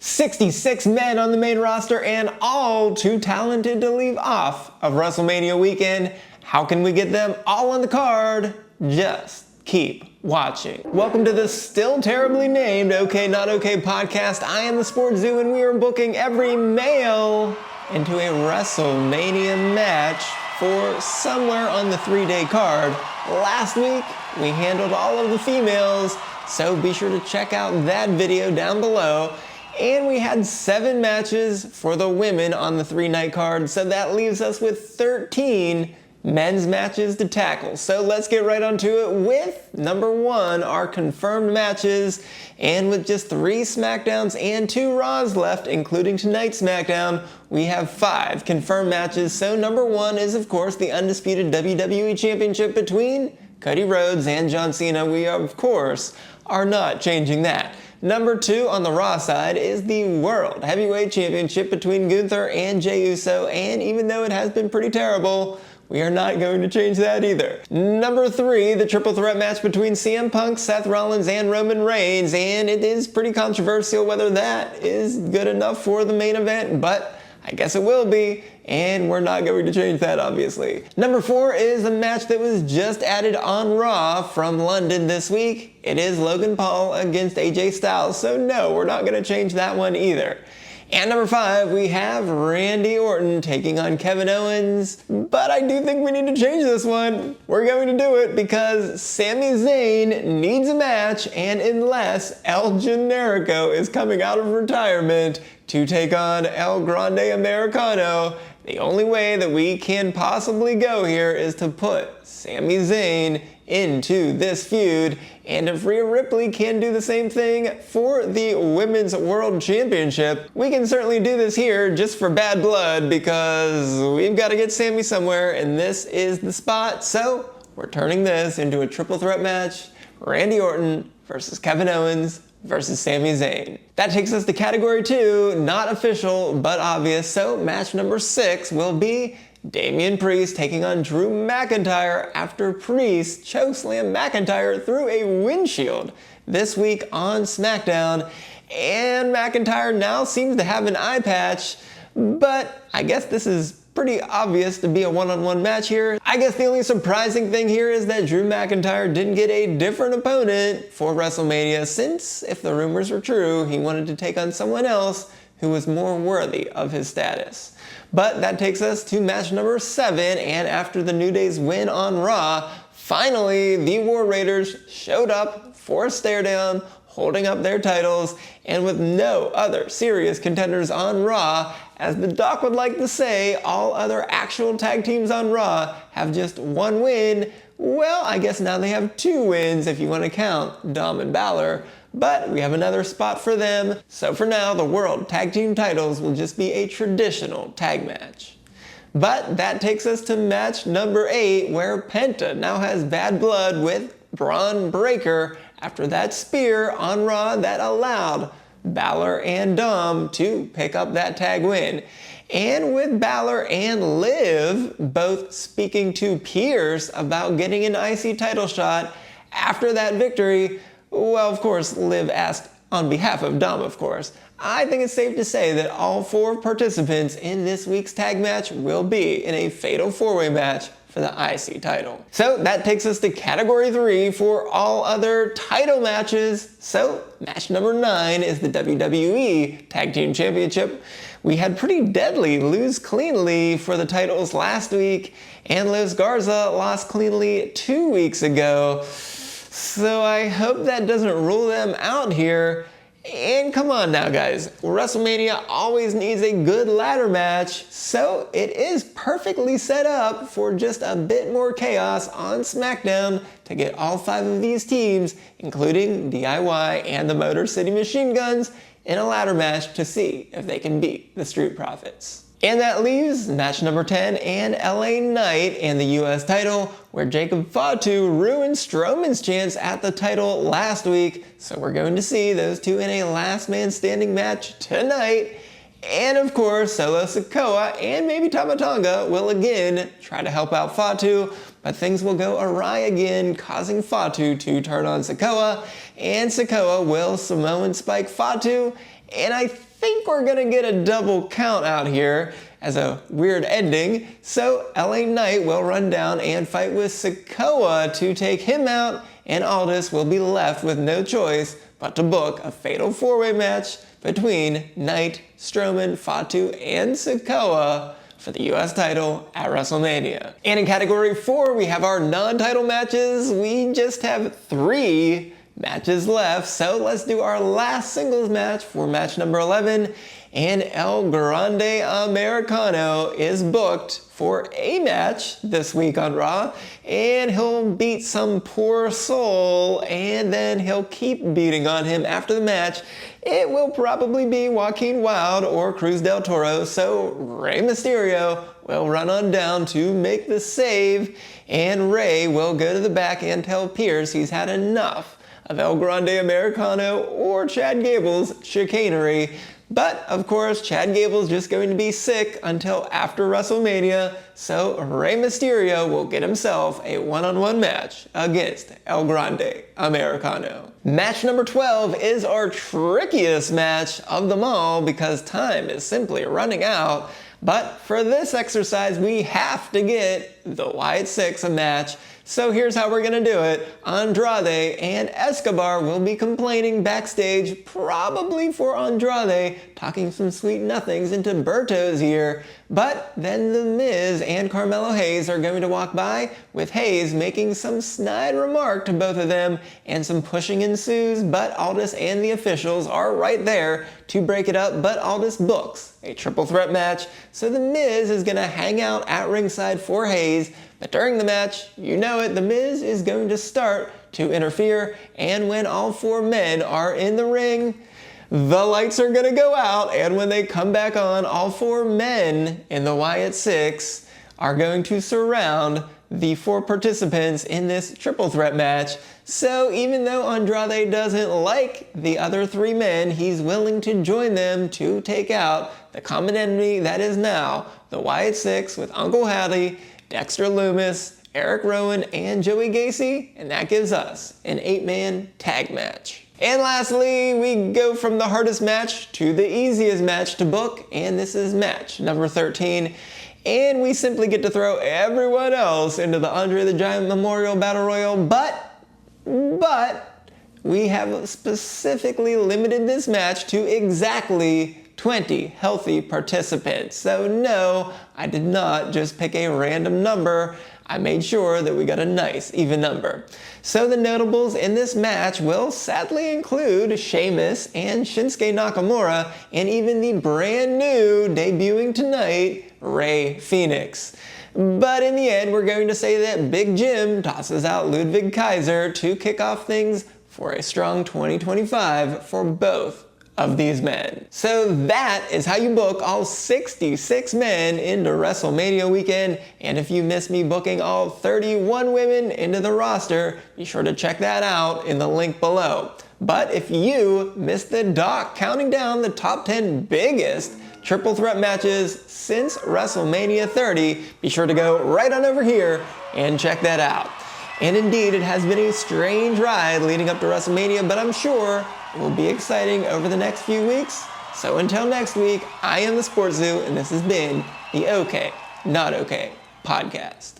66 men on the main roster and all too talented to leave off of WrestleMania weekend. How can we get them all on the card? Just keep watching. Welcome to the still terribly named Okay Not Okay podcast. I am the SportsZu and we are booking every male into a WrestleMania match for somewhere on the 3-day card. Last week, we handled all of the females, so be sure to check out that video down below. And we had 7 matches for the women on the 3-night card, so that leaves us with 13 men's matches to tackle. So let's get right onto it with number 1, our confirmed matches. And with just 3 SmackDowns and 2 Raws left, including tonight's SmackDown, we have 5 confirmed matches. So number 1 is, of course, the undisputed WWE Championship between Cody Rhodes and John Cena. We, of course, are not changing that. Number 2 on the Raw side is the World Heavyweight Championship between Gunther and Jey Uso, and even though it has been pretty terrible, we are not going to change that either. Number 3, the triple threat match between CM Punk, Seth Rollins, and Roman Reigns, and it is pretty controversial whether that is good enough for the main event, but I guess it will be, and we're not going to change that, obviously. Number 4 is a match that was just added on Raw from London this week. It is Logan Paul against AJ Styles, so no, we're not going to change that one either. And number 5, we have Randy Orton taking on Kevin Owens, but I do think we need to change this one. We're going to do it because Sami Zayn needs a match, and unless El Generico is coming out of retirement to take on El Grande Americano, the only way that we can possibly go here is to put Sami Zayn into this feud, and if Rhea Ripley can do the same thing for the Women's World Championship, we can certainly do this here just for bad blood because we've got to get Sami somewhere, and this is the spot. So we're turning this into a triple threat match: Randy Orton versus Kevin Owens versus Sami Zayn. That takes us to category 2, not official but obvious. So match number 6 will be Damian Priest taking on Drew McIntyre after Priest chokeslammed McIntyre through a windshield this week on SmackDown. And McIntyre now seems to have an eye patch, but I guess this is pretty obvious to be a one-on-one match here. I guess the only surprising thing here is that Drew McIntyre didn't get a different opponent for WrestleMania, since if the rumors were true, he wanted to take on someone else who was more worthy of his status. But that takes us to match number 7, and after the New Day's win on Raw, finally the War Raiders showed up for a stare down, holding up their titles, and with no other serious contenders on Raw. As the doc would like to say, all other actual tag teams on Raw have just 1 win. Well, I guess now they have 2 wins if you want to count Dom and Balor, but we have another spot for them. So for now, the World Tag Team titles will just be a traditional tag match. But that takes us to match number 8, where Penta now has bad blood with Braun Breaker after that spear on Raw that allowed Balor and Dom to pick up that tag win. And with Balor and Liv both speaking to Pierce about getting an IC title shot after that victory, well, of course, Liv asked on behalf of Dom, of course. I think it's safe to say that all 4 participants in this week's tag match will be in a fatal 4-way match for the IC title. So that takes us to category 3 for all other title matches. So match number 9 is the WWE Tag Team Championship. We had Pretty Deadly lose cleanly for the titles last week, and Liz Garza lost cleanly 2 weeks ago. So I hope that doesn't rule them out here. And come on now, guys, WrestleMania always needs a good ladder match, so it is perfectly set up for just a bit more chaos on SmackDown to get all 5 of these teams, including DIY and the Motor City Machine Guns, in a ladder match to see if they can beat the Street Profits. And that leaves match number 10 and LA Knight and the US title, where Jacob Fatu ruined Strowman's chance at the title last week. So we're going to see those 2 in a last man standing match tonight. And of course, Solo Sikoa and maybe Tama Tonga will again try to help out Fatu, but things will go awry again, causing Fatu to turn on Sikoa, and Sikoa will Samoan spike Fatu, and I think we're gonna get a double count out here as a weird ending. So LA Knight will run down and fight with Sikoa to take him out, and Aldis will be left with no choice but to book a fatal four-way match between Knight, Strowman, Fatu, and Sikoa for the US title at WrestleMania. And in category 4, we have our non-title matches. We just have 3 matches left, so let's do our last singles match for match number 11. And El Grande Americano is booked for a match this week on Raw, and he'll beat some poor soul, and then he'll keep beating on him after the match. It will probably be Joaquin Wilde or Cruz del Toro, so Rey Mysterio will run on down to make the save, and Rey will go to the back and tell Pierce he's had enough of El Grande Americano or Chad Gable's chicanery. But, of course, Chad Gable's just going to be sick until after WrestleMania, so Rey Mysterio will get himself a one-on-one match against El Grande Americano. Match number 12 is our trickiest match of them all because time is simply running out. But for this exercise, we have to get the Wyatt Six a match. So here's how we're gonna do it. Andrade and Escobar will be complaining backstage, probably for Andrade talking some sweet nothings into Berto's ear. But then The Miz and Carmelo Hayes are going to walk by, with Hayes making some snide remark to both of them, and some pushing ensues, but Aldis and the officials are right there to break it up, but Aldis books a triple threat match, so The Miz is gonna hang out at ringside for Hayes. But during the match, you know it, The Miz is going to start to interfere, and when all 4 men are in the ring, the lights are gonna go out, and when they come back on, all 4 men in the Wyatt Six are going to surround the 4 participants in this triple threat match. So even though Andrade doesn't like the other 3 men, he's willing to join them to take out the common enemy that is now the Wyatt Six, with Uncle Howdy, Dexter Lumis, Eric Rowan, and Joey Gacy, and that gives us an 8-man tag match. And lastly, we go from the hardest match to the easiest match to book, and this is match number 13. And we simply get to throw everyone else into the Andre the Giant Memorial Battle Royal, but we have specifically limited this match to exactly 20 healthy participants. So no, I did not just pick a random number. I made sure that we got a nice even number. So the notables in this match will sadly include Sheamus and Shinsuke Nakamura, and even the brand new, debuting tonight, Rey Fenix. But in the end, we're going to say that Big Jim tosses out Ludwig Kaiser to kick off things for a strong 2025 for both of these men. So that is how you book all 66 men into WrestleMania weekend. And if you missed me booking all 31 women into the roster, be sure to check that out in the link below. But if you missed the doc counting down the top 10 biggest triple threat matches since WrestleMania 30, be sure to go right on over here and check that out. And indeed, it has been a strange ride leading up to WrestleMania, but I'm sure it will be exciting over the next few weeks. So until next week, I am the SportsZu, and this has been the OK Not OK podcast.